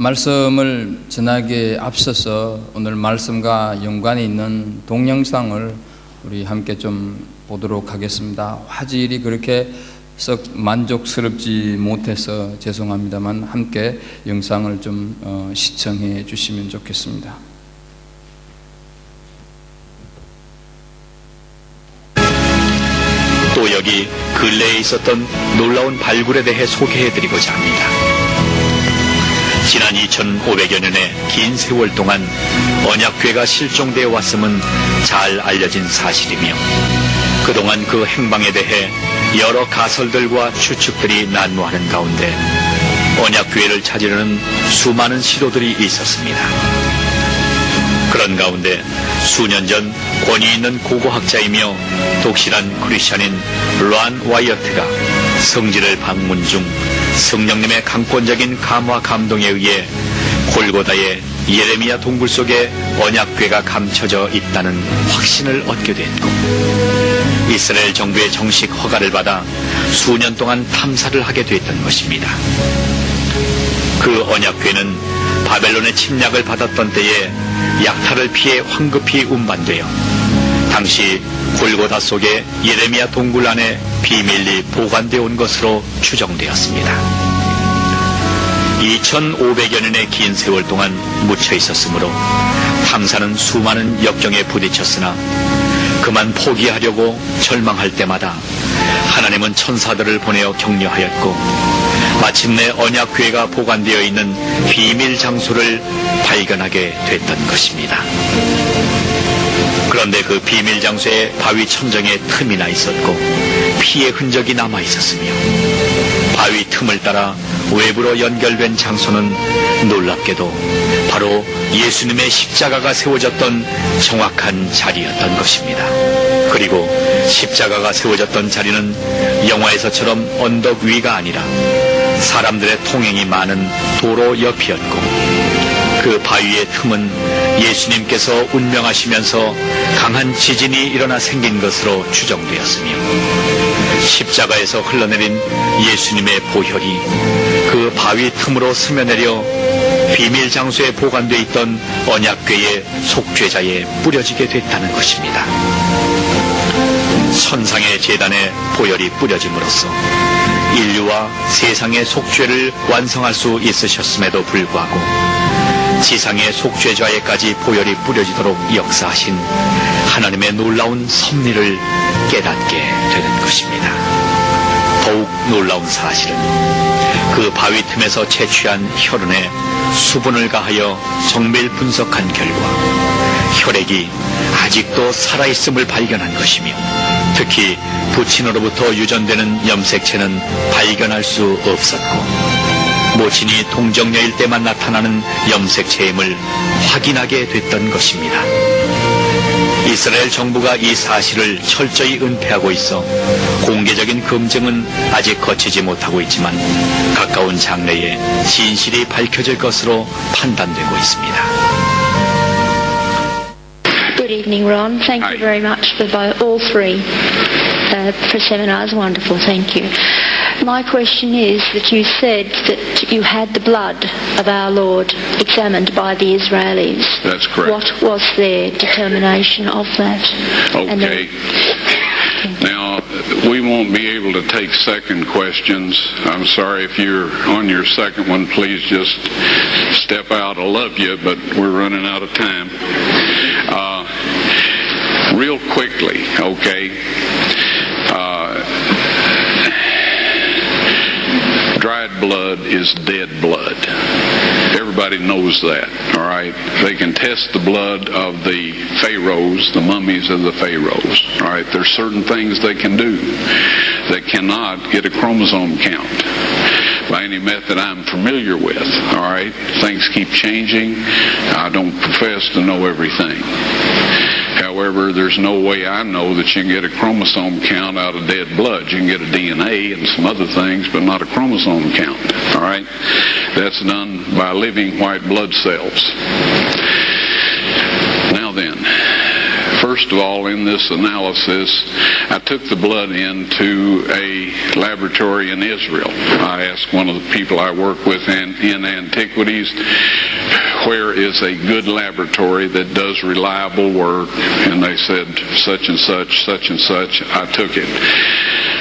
말씀을 전하기에 앞서서 오늘 말씀과 연관이 있는 동영상을 우리 함께 좀 보도록 하겠습니다. 화질이 그렇게 썩 만족스럽지 못해서 죄송합니다만 함께 영상을 좀 시청해 주시면 좋겠습니다. 또 여기 근래에 있었던 놀라운 발굴에 대해 소개해드리고자 합니다. 지난 2500여 년의 긴 세월 동안 언약궤가 실종되어 왔음은 잘 알려진 사실이며 그동안 그 행방에 대해 여러 가설들과 추측들이 난무하는 가운데 언약궤를 찾으려는 수많은 시도들이 있었습니다. 그런 가운데 수년 전 권위 있는 고고학자이며 독실한 크리스찬인 란 와이어트가 성지를 방문 중 성령님의 강권적인 감화 감동에 의해 골고다의 예레미야 동굴 속에 언약궤가 감춰져 있다는 확신을 얻게 됐고 이스라엘 정부의 정식 허가를 받아 수년 동안 탐사를 하게 됐던 것입니다. 그 언약궤는 바벨론의 침략을 받았던 때에 약탈을 피해 황급히 운반되어 당시 골고다 속에 예레미야 동굴 안에 비밀리 보관되어 온 것으로 추정되었습니다. 2500여 년의 긴 세월 동안 묻혀 있었으므로 탐사는 수많은 역경에 부딪혔으나 그만 포기하려고 절망할 때마다 하나님은 천사들을 보내어 격려하였고 마침내 언약궤가 보관되어 있는 비밀 장소를 발견하게 됐던 것입니다. 그런데 그 비밀 장소에 바위 천정에 틈이 나 있었고 피의 흔적이 남아 있었으며 바위 틈을 따라 외부로 연결된 장소는 놀랍게도 바로 예수님의 십자가가 세워졌던 정확한 자리였던 것입니다. 그리고 십자가가 세워졌던 자리는 영화에서처럼 언덕 위가 아니라 사람들의 통행이 많은 도로 옆이었고 그 바위의 틈은 예수님께서 운명하시면서 강한 지진이 일어나 생긴 것으로 추정되었으며 십자가에서 흘러내린 예수님의 보혈이 그 바위 틈으로 스며내려 비밀 장소에 보관되어 있던 언약궤의 속죄자에 뿌려지게 됐다는 것입니다. 천상의 제단에 보혈이 뿌려짐으로써 인류와 세상의 속죄를 완성할 수 있으셨음에도 불구하고 지상의 속죄자에까지 보혈이 뿌려지도록 역사하신 하나님의 놀라운 섭리를 깨닫게 되는 것입니다. 더욱 놀라운 사실은 그 바위 틈에서 채취한 혈흔에 수분을 가하여 정밀 분석한 결과 혈액이 아직도 살아있음을 발견한 것이며 특히 부친으로부터 유전되는 염색체는 발견할 수 없었고 모친이 동정녀일 때만 나타나는 염색체임을 확인하게 됐던 것입니다. 이스라엘 정부가 이 사실을 철저히 은폐하고 있어 공개적인 검증은 아직 거치지 못하고 있지만 가까운 장래에 진실이 밝혀질 것으로 판단되고 있습니다. Good evening, Ron. Thank you very much for all three for seminars. Wonderful, thank you. My question is that you said that you had the blood of our Lord examined by the Israelis. That's correct. What was their determination of that? Okay. Now, we won't be able to take second questions. I'm sorry if you're on your second one, please just step out. I love you, but we're running out of time. Real quickly, okay. Dried blood is dead blood. Everybody knows that, all right? They can test the blood of the pharaohs, the mummies of the pharaohs, all right? There's certain things they can do. They cannot get a chromosome count by any method I'm familiar with, all right? Things keep changing. I don't profess to know everything. However, there's no way I know that you can get a chromosome count out of dead blood. You can get a DNA and some other things, but not a chromosome count, all right? That's done by living white blood cells. Now then, first of all, in this analysis, I took the blood into a laboratory in Israel. I asked one of the people I work with in antiquities, where is a good laboratory that does reliable work? And they said, such and such, such and such. I took it.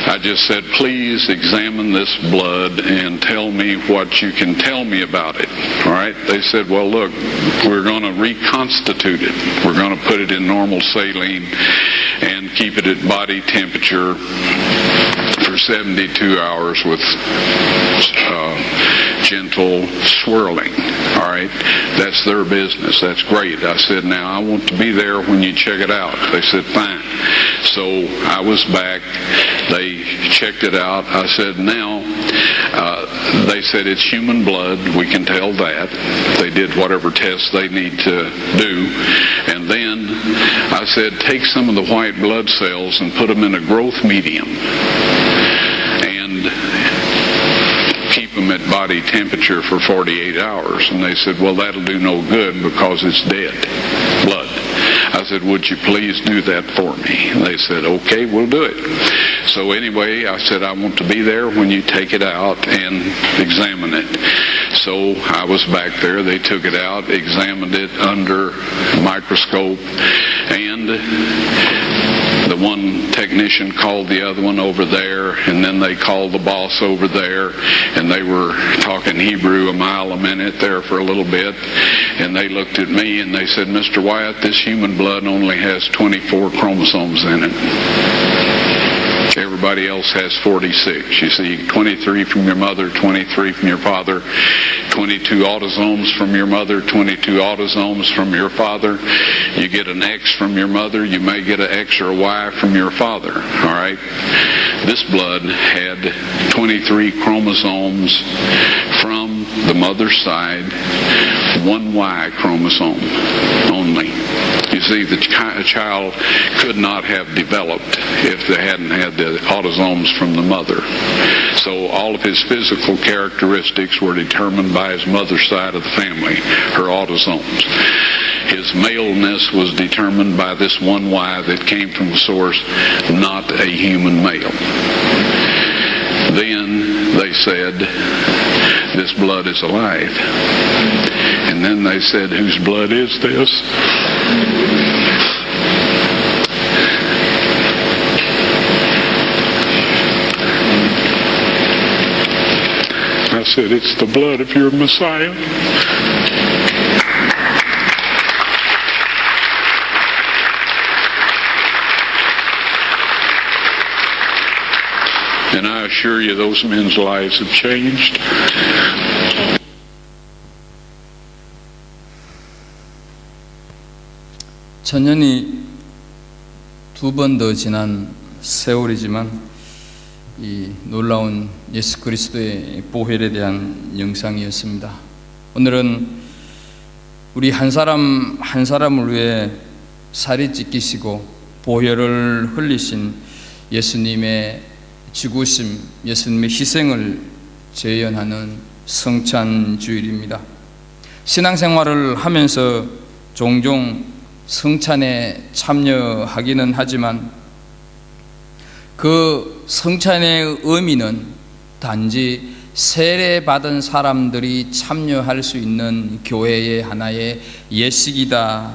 I just said, please examine this blood and tell me what you can tell me about it. All right? They said, well, look, we're going to reconstitute it. We're going to put it in normal saline and keep it at body temperature for 72 hours with gentle swirling. All right? That's their business. That's great. I said, now I want to be there when you check it out. They said, fine. So I was back. They checked it out. I said, now, they said it's human blood. We can tell that. They did whatever tests they need to do. And then I said, take some of the white blood cells and put them in a growth medium and keep them at body temperature for 48 hours. And they said, well, that'll do no good because it's dead blood. I said, would you please do that for me? And they said, okay, we'll do it. So anyway, I said, I want to be there when you take it out and examine it. So I was back there. They took it out, examined it under a microscope, and the one technician called the other one over there, and then they called the boss over there, and they were talking Hebrew a mile a minute there for a little bit, and they looked at me and they said, Mr. Wyatt, this human blood only has 24 chromosomes in it. Everybody else has 46. You see, 23 from your mother, 23 from your father, 22 autosomes from your mother, 22 autosomes from your father. You get an X from your mother, you may get an X or a Y from your father. All right? This blood had 23 chromosomes from the mother's side, one Y chromosome only. You see, the child could not have developed if they hadn't had the autosomes from the mother. So all of his physical characteristics were determined by his mother's side of the family, her autosomes. His maleness was determined by this one Y that came from a source, not a human male. Then they said, this blood is alive. And then they said, whose blood is this? I said, it's the blood of your Messiah. And I assure you, those men's lives have changed. 천년이 두 번 더 지난 세월이지만 이 놀라운 예수 그리스도의 보혈에 대한 영상이었습니다. 오늘은 우리 한 사람 한 사람을 위해 살이 찢기시고 보혈을 흘리신 예수님의 죽으심, 예수님의 희생을 재현하는 성찬 주일입니다. 신앙생활을 하면서 종종 성찬에 참여하기는 하지만 그 성찬의 의미는 단지 세례받은 사람들이 참여할 수 있는 교회의 하나의 예식이다,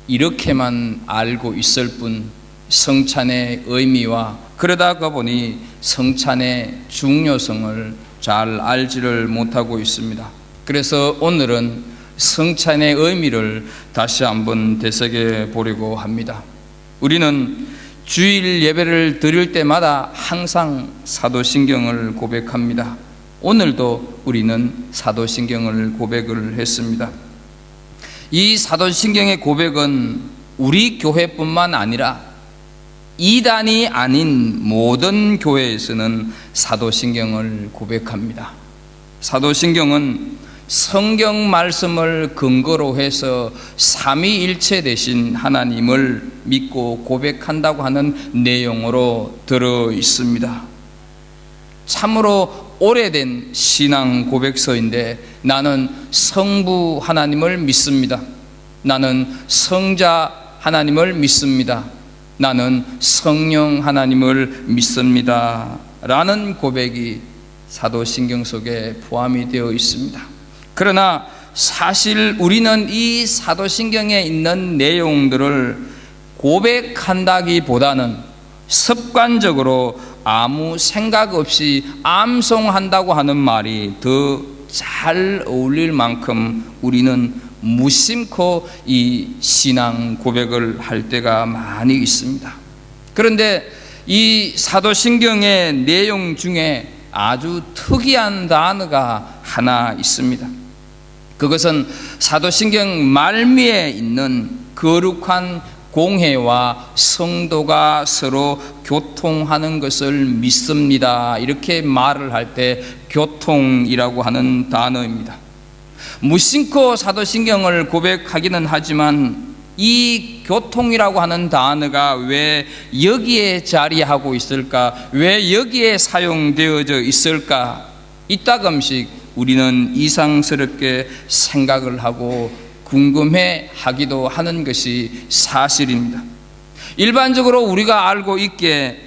이렇게만 알고 있을 뿐 성찬의 의미와 그러다가 보니 성찬의 중요성을 잘 알지를 못하고 있습니다. 그래서 오늘은 성찬의 의미를 다시 한번 되새겨 보려고 합니다. 우리는 주일 예배를 드릴 때마다 항상 사도신경을 고백합니다. 오늘도 우리는 사도신경을 고백을 했습니다. 이 사도신경의 고백은 우리 교회뿐만 아니라 이단이 아닌 모든 교회에서는 사도신경을 고백합니다. 사도신경은 성경 말씀을 근거로 해서 삼위일체 되신 하나님을 믿고 고백한다고 하는 내용으로 들어 있습니다. 참으로 오래된 신앙 고백서인데, 나는 성부 하나님을 믿습니다. 나는 성자 하나님을 믿습니다. 나는 성령 하나님을 믿습니다 라는 고백이 사도신경 속에 포함이 되어 있습니다. 그러나 사실 우리는 이 사도신경에 있는 내용들을 고백한다기보다는 습관적으로 아무 생각 없이 암송한다고 하는 말이 더 잘 어울릴 만큼 우리는 무심코 이 신앙 고백을 할 때가 많이 있습니다. 그런데 이 사도신경의 내용 중에 아주 특이한 단어가 하나 있습니다. 그것은 사도신경 말미에 있는 거룩한 공회와 성도가 서로 교통하는 것을 믿습니다. 이렇게 말을 할 때 교통이라고 하는 단어입니다. 무심코 사도신경을 고백하기는 하지만 이 교통이라고 하는 단어가 왜 여기에 자리하고 있을까? 왜 여기에 사용되어져 있을까? 이따금씩 우리는 이상스럽게 생각을 하고 궁금해 하기도 하는 것이 사실입니다. 일반적으로 우리가 알고 있기에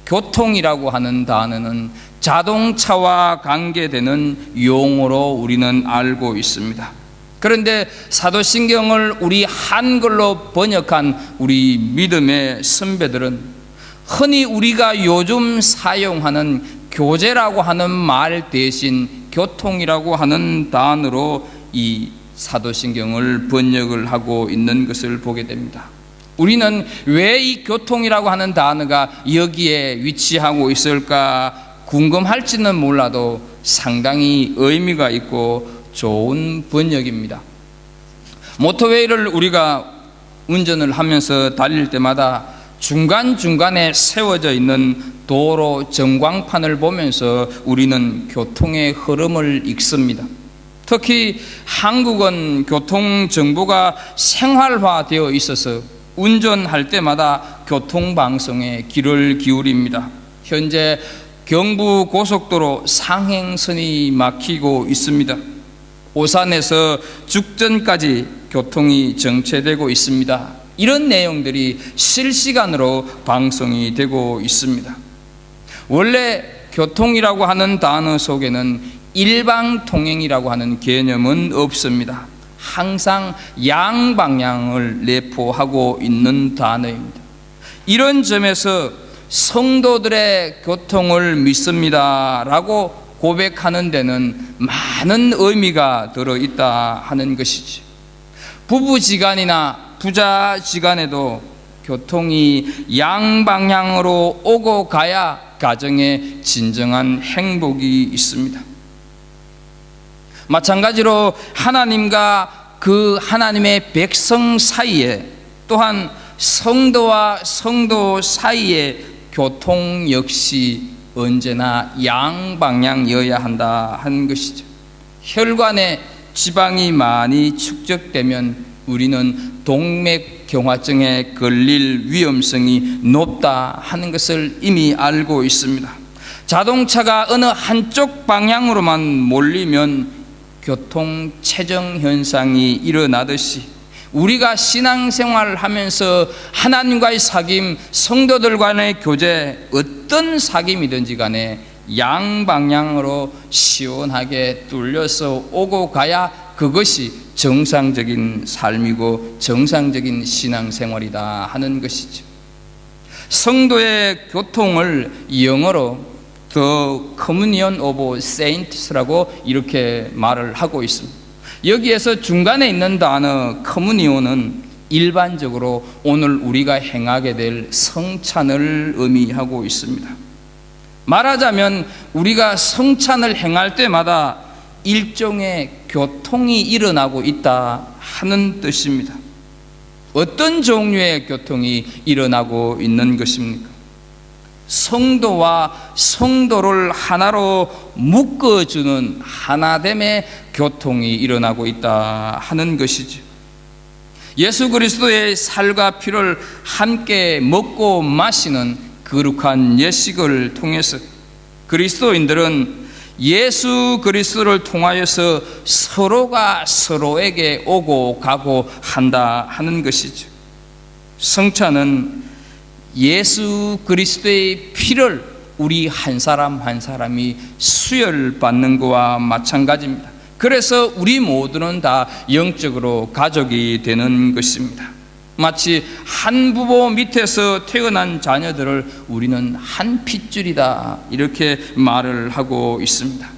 교통이라고 하는 단어는 자동차와 관계되는 용어로 우리는 알고 있습니다. 그런데 사도신경을 우리 한글로 번역한 우리 믿음의 선배들은 흔히 우리가 요즘 사용하는 교제라고 하는 말 대신 교통이라고 하는 단어로 이 사도신경을 번역을 하고 있는 것을 보게 됩니다. 우리는 왜 이 교통이라고 하는 단어가 여기에 위치하고 있을까 궁금할지는 몰라도 상당히 의미가 있고 좋은 번역입니다. 모터웨이를 우리가 운전을 하면서 달릴 때마다 중간중간에 세워져 있는 도로 전광판을 보면서 우리는 교통의 흐름을 읽습니다. 특히 한국은 교통정보가 생활화되어 있어서 운전할 때마다 교통방송에 귀를 기울입니다. 현재 경부고속도로 상행선이 막히고 있습니다. 오산에서 죽전까지 교통이 정체되고 있습니다. 이런 내용들이 실시간으로 방송이 되고 있습니다. 원래 교통이라고 하는 단어 속에는 일방통행이라고 하는 개념은 없습니다. 항상 양방향을 내포하고 있는 단어입니다. 이런 점에서 성도들의 교통을 믿습니다 라고 고백하는 데는 많은 의미가 들어있다 하는 것이지. 부부지간이나 부자지간에도 교통이 양방향으로 오고 가야 가정에 진정한 행복이 있습니다. 마찬가지로 하나님과 그 하나님의 백성 사이에 또한 성도와 성도 사이의 교통 역시 언제나 양방향이어야 한다 하는 것이죠. 혈관에 지방이 많이 축적되면 우리는 동맥경화증에 걸릴 위험성이 높다 하는 것을 이미 알고 있습니다. 자동차가 어느 한쪽 방향으로만 몰리면 교통체증 현상이 일어나듯이 우리가 신앙생활을 하면서 하나님과의 사귐, 성도들 간의 교제, 어떤 사귐이든지 간에 양방향으로 시원하게 뚫려서 오고 가야 그것이 정상적인 삶이고 정상적인 신앙생활이다 하는 것이죠. 성도의 교통을 영어로 The Communion of Saints라고 이렇게 말을 하고 있습니다. 여기에서 중간에 있는 단어 커뮤니온은 일반적으로 오늘 우리가 행하게 될 성찬을 의미하고 있습니다. 말하자면 우리가 성찬을 행할 때마다 일종의 교통이 일어나고 있다 하는 뜻입니다. 어떤 종류의 교통이 일어나고 있는 것입니까? 성도와 성도를 하나로 묶어주는 하나됨의 교통이 일어나고 있다 하는 것이죠. 예수 그리스도의 살과 피를 함께 먹고 마시는 거룩한 예식을 통해서 그리스도인들은 예수 그리스도를 통하여서 서로가 서로에게 오고 가고 한다 하는 것이죠. 성찬은 예수 그리스도의 피를 우리 한 사람 한 사람이 수혈받는 것과 마찬가지입니다. 그래서 우리 모두는 다 영적으로 가족이 되는 것입니다. 마치 한 부모 밑에서 태어난 자녀들을 우리는 한 핏줄이다, 이렇게 말을 하고 있습니다.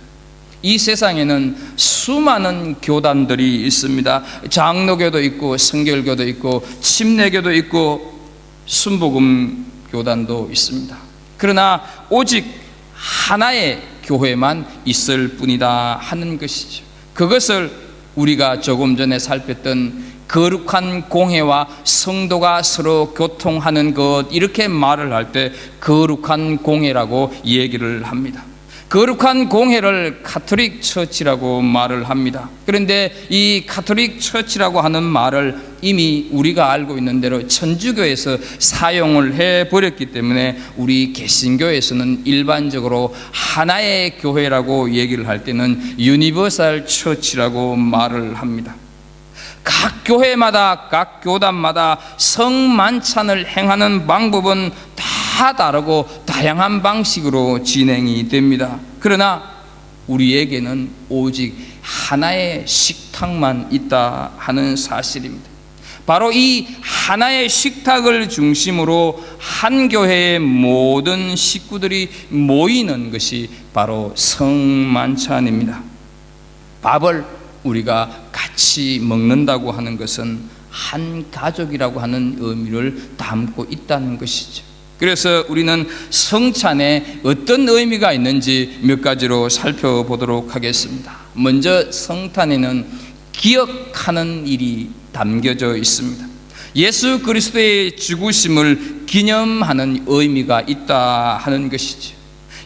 이 세상에는 수많은 교단들이 있습니다. 장로교도 있고 성결교도 있고 침례교도 있고 순복음 교단도 있습니다. 그러나 오직 하나의 교회만 있을 뿐이다 하는 것이죠. 그것을 우리가 조금 전에 살폈던 거룩한 공회와 성도가 서로 교통하는 것, 이렇게 말을 할 때 거룩한 공회라고 얘기를 합니다. 거룩한 공회를 카톨릭 처치라고 말을 합니다. 그런데 이 카톨릭 처치라고 하는 말을 이미 우리가 알고 있는 대로 천주교에서 사용을 해버렸기 때문에 우리 개신교에서는 일반적으로 하나의 교회라고 얘기를 할 때는 유니버설 처치라고 말을 합니다. 각 교회마다, 각 교단마다 성만찬을 행하는 방법은 다 다르고 다양한 방식으로 진행이 됩니다. 그러나 우리에게는 오직 하나의 식탁만 있다 하는 사실입니다. 바로 이 하나의 식탁을 중심으로 한 교회의 모든 식구들이 모이는 것이 바로 성만찬입니다. 밥을 우리가 같이 먹는다고 하는 것은 한 가족이라고 하는 의미를 담고 있다는 것이죠. 그래서 우리는 성찬에 어떤 의미가 있는지 몇 가지로 살펴보도록 하겠습니다. 먼저 성탄에는 기억하는 일이 담겨져 있습니다. 예수 그리스도의 죽으심을 기념하는 의미가 있다 하는 것이죠.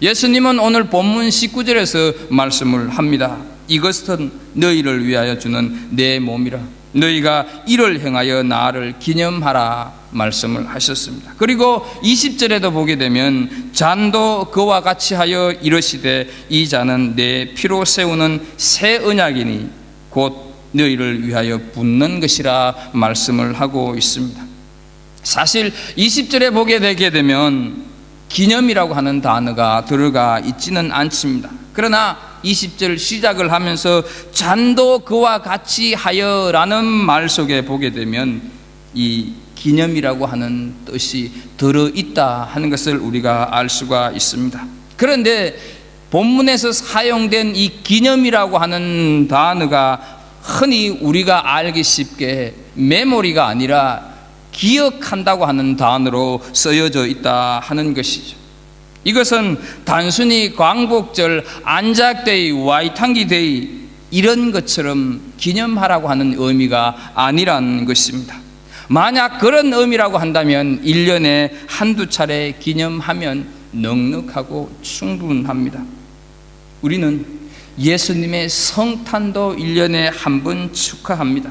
예수님은 오늘 본문 19절에서 말씀을 합니다. 이것은 너희를 위하여 주는 내 몸이라. 너희가 이를 행하여 나를 기념하라 말씀을 하셨습니다. 그리고 20절에도 보게 되면 잔도 그와 같이 하여 이르시되 이 잔은 내 피로 세우는 새 언약이니 곧 너희를 위하여 붓는 것이라 말씀을 하고 있습니다. 사실 20절에 보게 되게 되면 기념이라고 하는 단어가 들어가 있지는 않습니다. 그러나 20절 시작을 하면서 잔도 그와 같이 하여 라는 말 속에 보게 되면 이 기념이라고 하는 뜻이 들어있다 하는 것을 우리가 알 수가 있습니다. 그런데 본문에서 사용된 이 기념이라고 하는 단어가 흔히 우리가 알기 쉽게 메모리가 아니라 기억한다고 하는 단어로 쓰여져 있다 하는 것이죠. 이것은 단순히 광복절, 안작데이, 와이탕기데이 이런 것처럼 기념하라고 하는 의미가 아니라는 것입니다. 만약 그런 의미라고 한다면 1년에 한두 차례 기념하면 넉넉하고 충분합니다. 우리는 예수님의 성탄도 1년에 한 번 축하합니다.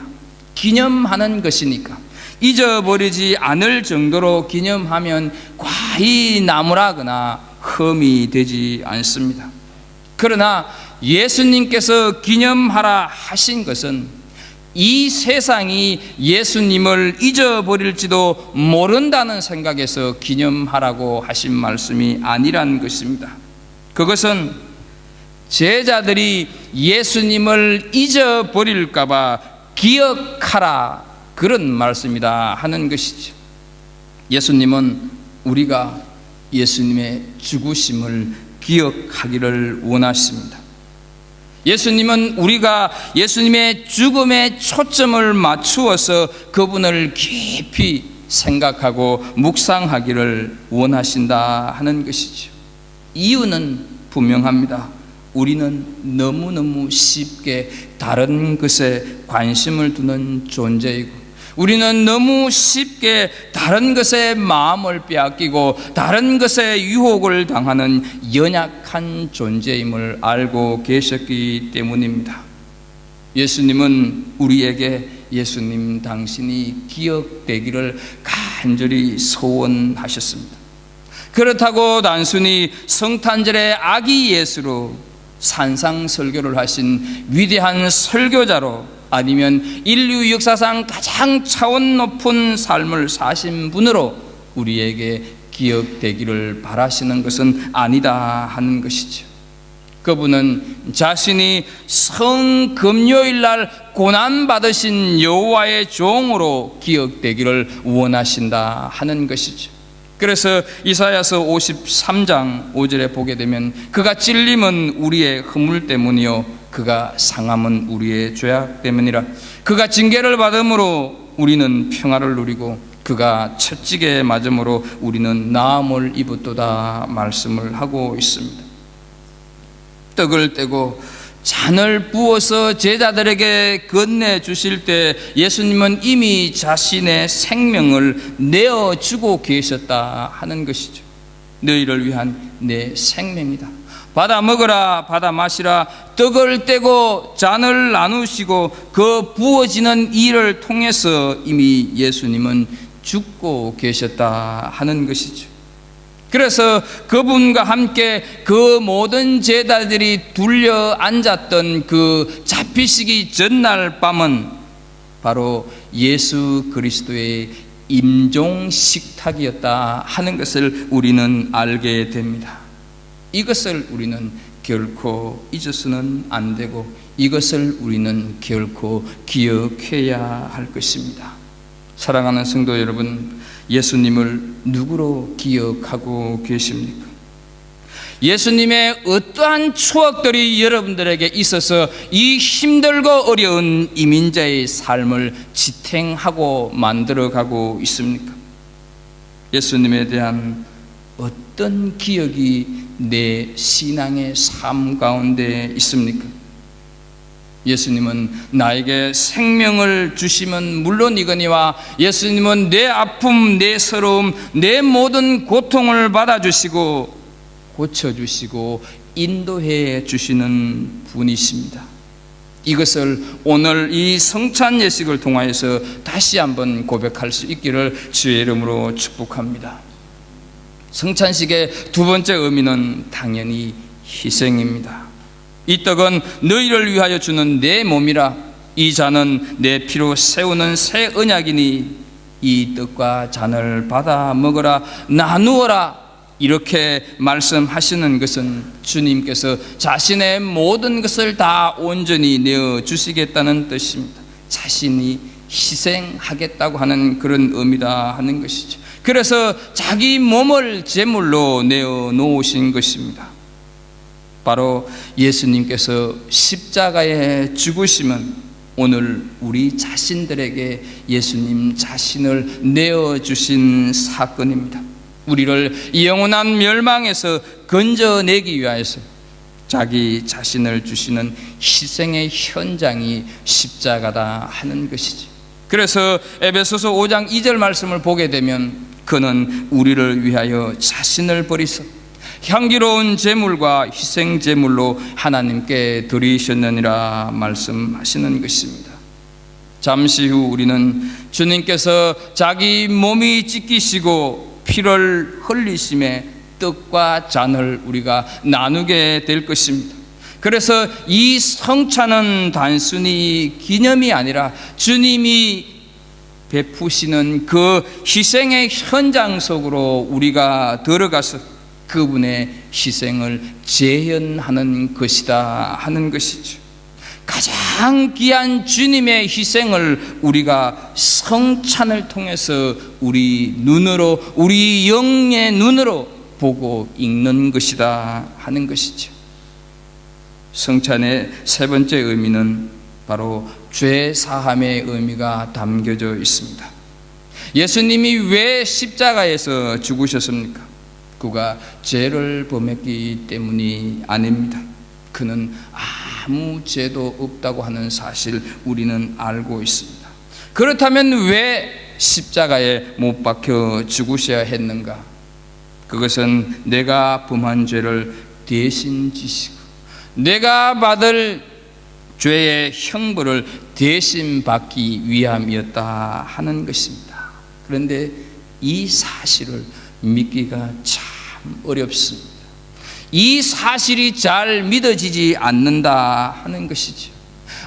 기념하는 것이니까 잊어버리지 않을 정도로 기념하면 과히 나무라거나 흠이 되지 않습니다. 그러나 예수님께서 기념하라 하신 것은 이 세상이 예수님을 잊어버릴지도 모른다는 생각에서 기념하라고 하신 말씀이 아니라는 것입니다. 그것은 제자들이 예수님을 잊어버릴까 봐 기억하라, 그런 말씀이다 하는 것이죠. 예수님은 우리가 예수님의 죽으심을 기억하기를 원하십니다. 예수님은 우리가 예수님의 죽음에 초점을 맞추어서 그분을 깊이 생각하고 묵상하기를 원하신다 하는 것이죠. 이유는 분명합니다. 우리는 너무너무 쉽게 다른 것에 관심을 두는 존재이고, 우리는 너무 쉽게 다른 것에 마음을 빼앗기고 다른 것에 유혹을 당하는 연약한 존재임을 알고 계셨기 때문입니다. 예수님은 우리에게 예수님 당신이 기억되기를 간절히 소원하셨습니다. 그렇다고 단순히 성탄절의 아기 예수로 산상설교를 하신 위대한 설교자로, 아니면 인류 역사상 가장 차원 높은 삶을 사신 분으로 우리에게 기억되기를 바라시는 것은 아니다 하는 것이죠. 그분은 자신이 성금요일 날 고난받으신 여호와의 종으로 기억되기를 원하신다 하는 것이죠. 그래서 이사야서 53장 5절에 보게 되면 그가 찔림은 우리의 허물 때문이요 그가 상함은 우리의 죄악 때문이라. 그가 징계를 받음으로 우리는 평화를 누리고 그가 채찍에 맞음으로 우리는 나음을 입었도다 말씀을 하고 있습니다. 떡을 떼고 잔을 부어서 제자들에게 건네주실 때 예수님은 이미 자신의 생명을 내어주고 계셨다 하는 것이죠. 너희를 위한 내 생명이다. 받아 먹으라, 받아 마시라. 떡을 떼고 잔을 나누시고 그 부어지는 일을 통해서 이미 예수님은 죽고 계셨다 하는 것이죠. 그래서 그분과 함께 그 모든 제자들이 둘려 앉았던 그 잡히시기 전날 밤은 바로 예수 그리스도의 임종 식탁이었다 하는 것을 우리는 알게 됩니다. 이것을 우리는 결코 잊어서는 안 되고 이것을 우리는 결코 기억해야 할 것입니다. 사랑하는 성도 여러분, 예수님을 누구로 기억하고 계십니까? 예수님의 어떠한 추억들이 여러분들에게 있어서 이 힘들고 어려운 이민자의 삶을 지탱하고 만들어가고 있습니까? 예수님에 대한 어떤 기억이 내 신앙의 삶 가운데 있습니까? 예수님은 나에게 생명을 주시면 물론이거니와 예수님은 내 아픔, 내 서러움, 내 모든 고통을 받아주시고 고쳐주시고 인도해 주시는 분이십니다. 이것을 오늘 이 성찬 예식을 통하여서 다시 한번 고백할 수 있기를 주의 이름으로 축복합니다. 성찬식의 두 번째 의미는 당연히 희생입니다. 이 떡은 너희를 위하여 주는 내 몸이라. 이 잔은 내 피로 세우는 새 언약이니 이 떡과 잔을 받아 먹으라, 나누어라. 이렇게 말씀하시는 것은 주님께서 자신의 모든 것을 다 온전히 내어주시겠다는 뜻입니다. 자신이 희생하겠다고 하는 그런 의미다 하는 것이죠. 그래서 자기 몸을 제물로 내어놓으신 것입니다. 바로 예수님께서 십자가에 죽으심은 오늘 우리 자신들에게 예수님 자신을 내어주신 사건입니다. 우리를 영원한 멸망에서 건져내기 위하여서 자기 자신을 주시는 희생의 현장이 십자가다 하는 것이지. 그래서 에베소서 5장 2절 말씀을 보게 되면 그는 우리를 위하여 자신을 버리사 향기로운 제물과 희생 제물로 하나님께 드리셨느니라 말씀하시는 것입니다. 잠시 후 우리는 주님께서 자기 몸이 찢기시고 피를 흘리심에 떡과 잔을 우리가 나누게 될 것입니다. 그래서 이 성찬은 단순히 기념이 아니라 주님이 베푸시는 그 희생의 현장 속으로 우리가 들어가서 그분의 희생을 재현하는 것이다 하는 것이죠. 가장 귀한 주님의 희생을 우리가 성찬을 통해서 우리 눈으로, 우리 영의 눈으로 보고 읽는 것이다 하는 것이죠. 성찬의 세 번째 의미는 바로 죄 사함의 의미가 담겨져 있습니다. 예수님이 왜 십자가에서 죽으셨습니까? 그가 죄를 범했기 때문이 아닙니다. 그는 아무 죄도 없다고 하는 사실 우리는 알고 있습니다. 그렇다면 왜 십자가에 못 박혀 죽으셔야 했는가? 그것은 내가 범한 죄를 대신 지시고 내가 받을 죄의 형벌을 대신 받기 위함이었다 하는 것입니다. 그런데 이 사실을 믿기가 참 어렵습니다. 이 사실이 잘 믿어지지 않는다 하는 것이죠.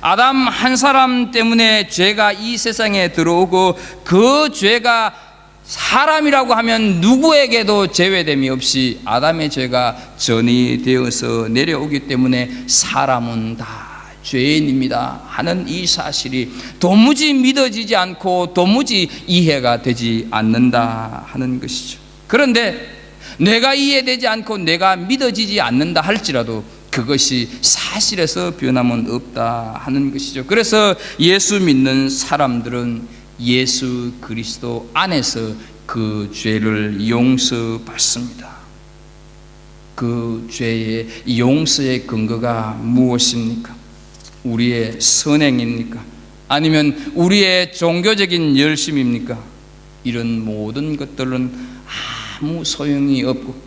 아담 한 사람 때문에 죄가 이 세상에 들어오고 그 죄가 사람이라고 하면 누구에게도 제외됨이 없이 아담의 죄가 전이 되어서 내려오기 때문에 사람은 다 죄인입니다 하는 이 사실이 도무지 믿어지지 않고 도무지 이해가 되지 않는다 하는 것이죠. 그런데 내가 이해되지 않고 내가 믿어지지 않는다 할지라도 그것이 사실에서 변함은 없다 하는 것이죠. 그래서 예수 믿는 사람들은 예수 그리스도 안에서 그 죄를 용서받습니다. 그 죄의 용서의 근거가 무엇입니까? 우리의 선행입니까? 아니면 우리의 종교적인 열심입니까? 이런 모든 것들은 아무 소용이 없고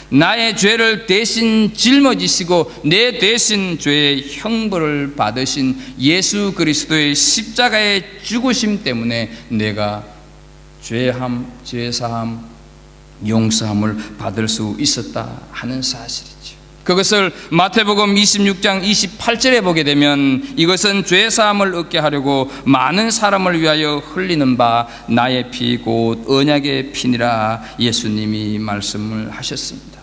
나의 죄를 대신 짊어지시고 내 대신 죄의 형벌을 받으신 예수 그리스도의 십자가의 죽으심 때문에 내가 죄사함, 용서함을 받을 수 있었다 하는 사실이죠. 그것을 마태복음 26장 28절에 보게 되면 이것은 죄사함을 얻게 하려고 많은 사람을 위하여 흘리는 바 나의 피 곧 언약의 피니라 예수님이 말씀을 하셨습니다.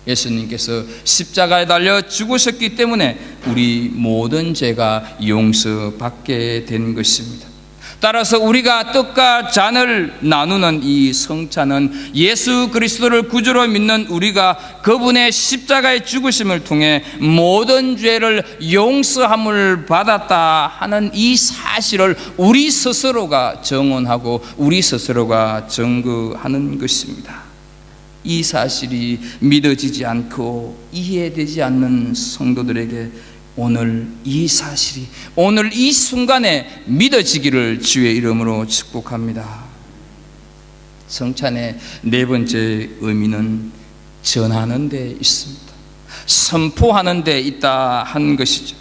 예수님께서 십자가에 달려 죽으셨기 때문에 우리 모든 죄가 용서받게 된 것입니다. 따라서 우리가 떡과 잔을 나누는 이 성찬은 예수 그리스도를 구주로 믿는 우리가 그분의 십자가의 죽으심을 통해 모든 죄를 용서함을 받았다 하는 이 사실을 우리 스스로가 정언하고 우리 스스로가 증거하는 것입니다. 이 사실이 믿어지지 않고 이해되지 않는 성도들에게 오늘 이 사실이 오늘 이 순간에 믿어지기를 주의 이름으로 축복합니다. 성찬의 네 번째 의미는 전하는 데 있습니다. 선포하는 데 있다 한 것이죠.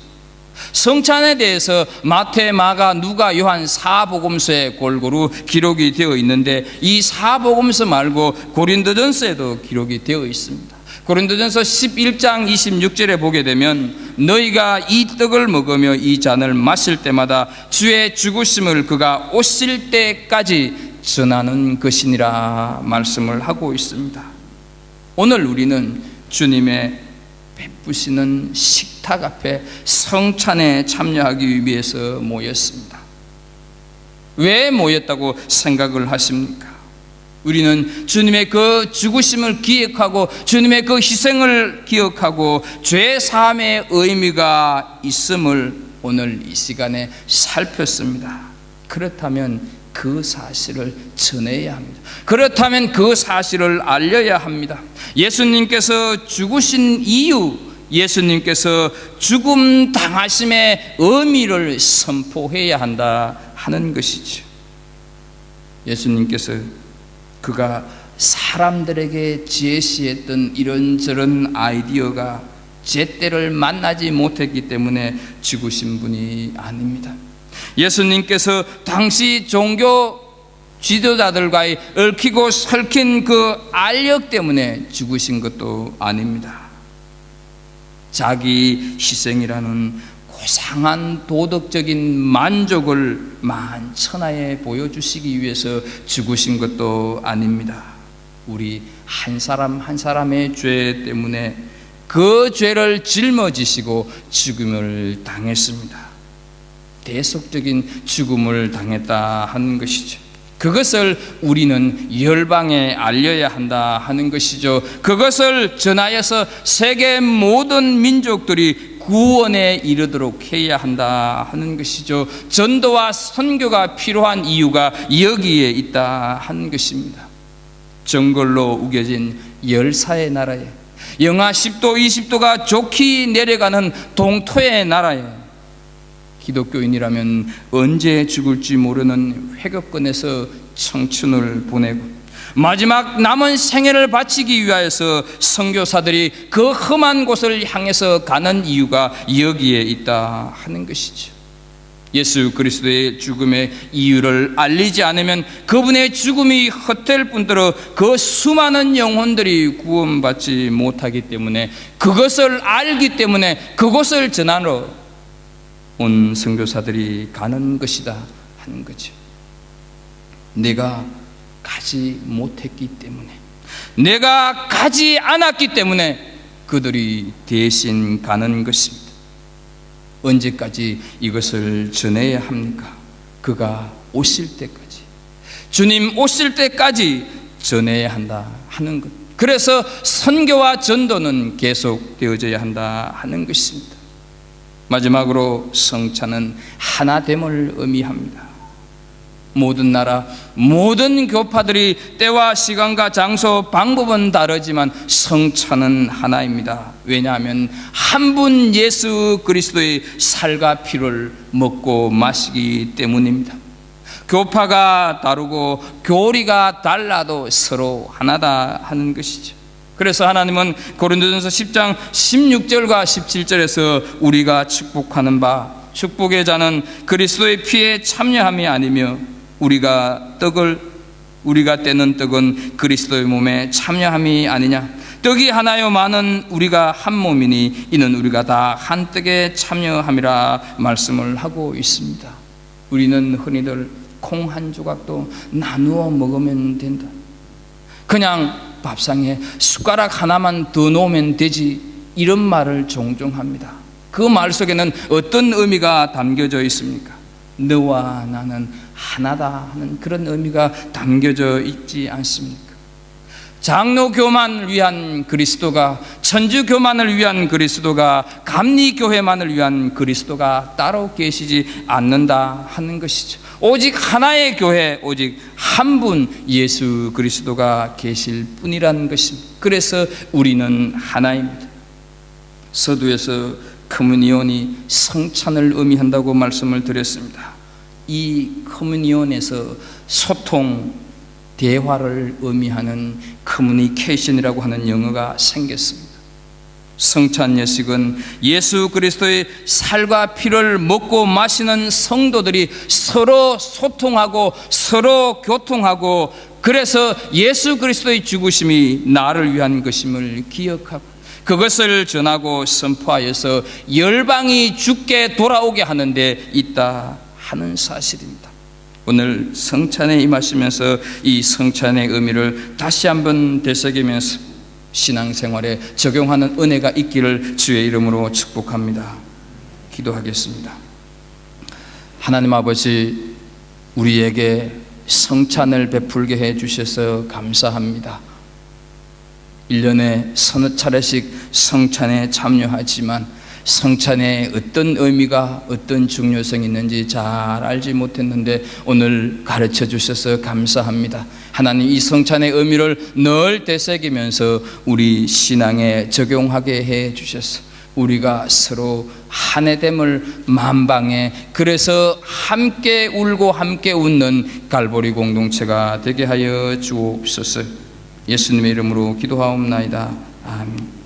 성찬에 대해서 마태, 마가, 누가, 요한 사복음서에 골고루 기록이 되어 있는데 이 사복음서 말고 고린도전서에도 기록이 되어 있습니다. 고린도전서 11장 26절에 보게 되면 너희가 이 떡을 먹으며 이 잔을 마실 때마다 주의 죽으심을 그가 오실 때까지 전하는 것이니라 말씀을 하고 있습니다. 오늘 우리는 주님의 베푸시는 식탁 앞에 성찬에 참여하기 위해서 모였습니다. 왜 모였다고 생각을 하십니까? 우리는 주님의 그 죽으심을 기억하고 주님의 그 희생을 기억하고 죄 사함의 의미가 있음을 오늘 이 시간에 살폈습니다. 그렇다면 그 사실을 전해야 합니다. 그렇다면 그 사실을 알려야 합니다. 예수님께서 죽으신 이유, 예수님께서 죽음 당하심의 의미를 선포해야 한다 하는 것이죠. 예수님께서 그가 사람들에게 제시했던 이런저런 아이디어가 제때를 만나지 못했기 때문에 죽으신 분이 아닙니다. 예수님께서 당시 종교 지도자들과의 얽히고 설킨 그 알력 때문에 죽으신 것도 아닙니다. 자기 희생이라는 고상한 도덕적인 만족을 만천하에 보여주시기 위해서 죽으신 것도 아닙니다. 우리 한 사람 한 사람의 죄 때문에 그 죄를 짊어지시고 죽음을 당했습니다. 대속적인 죽음을 당했다 하는 것이죠. 그것을 우리는 열방에 알려야 한다 하는 것이죠. 그것을 전하여서 세계 모든 민족들이 구원에 이르도록 해야 한다 하는 것이죠. 전도와 선교가 필요한 이유가 여기에 있다 하는 것입니다. 정글로 우겨진 열사의 나라에 영하 10도 20도가 좋게 내려가는 동토의 나라에 기독교인이라면 언제 죽을지 모르는 회급권에서 청춘을 보내고 마지막 남은 생애를 바치기 위하여서 선교사들이 그 험한 곳을 향해서 가는 이유가 여기에 있다 하는 것이죠. 예수 그리스도의 죽음의 이유를 알리지 않으면 그분의 죽음이 헛될 뿐더러 그 수많은 영혼들이 구원받지 못하기 때문에 그것을 알기 때문에 그것을 전하러 온 선교사들이 가는 것이다 하는 거죠. 내가 가지 못했기 때문에, 내가 가지 않았기 때문에 그들이 대신 가는 것입니다. 언제까지 이것을 전해야 합니까? 그가 오실 때까지, 주님 오실 때까지 전해야 한다 하는 것. 그래서 선교와 전도는 계속되어져야 한다 하는 것입니다. 마지막으로 성찬은 하나됨을 의미합니다. 모든 나라, 모든 교파들이 때와 시간과 장소, 방법은 다르지만 성찬은 하나입니다. 왜냐하면 한 분 예수 그리스도의 살과 피를 먹고 마시기 때문입니다. 교파가 다르고 교리가 달라도 서로 하나다 하는 것이죠. 그래서 하나님은 고린도전서 10장 16절과 17절에서 우리가 축복하는 바, 축복의 자는 그리스도의 피에 참여함이 아니며 우리가 떼는 떡은 그리스도의 몸에 참여함이 아니냐. 떡이 하나요 많은 우리가 한 몸이니 이는 우리가 다 한 떡에 참여함이라 말씀을 하고 있습니다. 우리는 흔히들 콩 한 조각도 나누어 먹으면 된다, 그냥 밥상에 숟가락 하나만 더 놓으면 되지, 이런 말을 종종 합니다. 그 말 속에는 어떤 의미가 담겨져 있습니까? 너와 나는 하나다 하는 그런 의미가 담겨져 있지 않습니까? 장로교만을 위한 그리스도가, 천주교만을 위한 그리스도가, 감리교회만을 위한 그리스도가 따로 계시지 않는다 하는 것이죠. 오직 하나의 교회, 오직 한 분 예수 그리스도가 계실 뿐이라는 것입니다. 그래서 우리는 하나입니다. 서두에서 커뮤니온이 성찬을 의미한다고 말씀을 드렸습니다. 이 커뮤니온에서 소통, 대화를 의미하는 커뮤니케이션이라고 하는 영어가 생겼습니다. 성찬 예식은 예수 그리스도의 살과 피를 먹고 마시는 성도들이 서로 소통하고 서로 교통하고, 그래서 예수 그리스도의 죽으심이 나를 위한 것임을 기억하고 그것을 전하고 선포하여서 열방이 주께 돌아오게 하는 데 있다 하는 사실입니다. 오늘 성찬에 임하시면서 이 성찬의 의미를 다시 한번 되새기면서 신앙생활에 적용하는 은혜가 있기를 주의 이름으로 축복합니다. 기도하겠습니다. 하나님 아버지, 우리에게 성찬을 베풀게 해 주셔서 감사합니다. 1년에 서너 차례씩 성찬에 참여하지만 성찬에 어떤 의미가, 어떤 중요성이 있는지 잘 알지 못했는데 오늘 가르쳐 주셔서 감사합니다. 하나님, 이 성찬의 의미를 늘 되새기면서 우리 신앙에 적용하게 해 주셔서 우리가 서로 한해됨을 만방에, 그래서 함께 울고 함께 웃는 갈보리 공동체가 되게 하여 주옵소서. 예수님의 이름으로 기도하옵나이다. 아멘.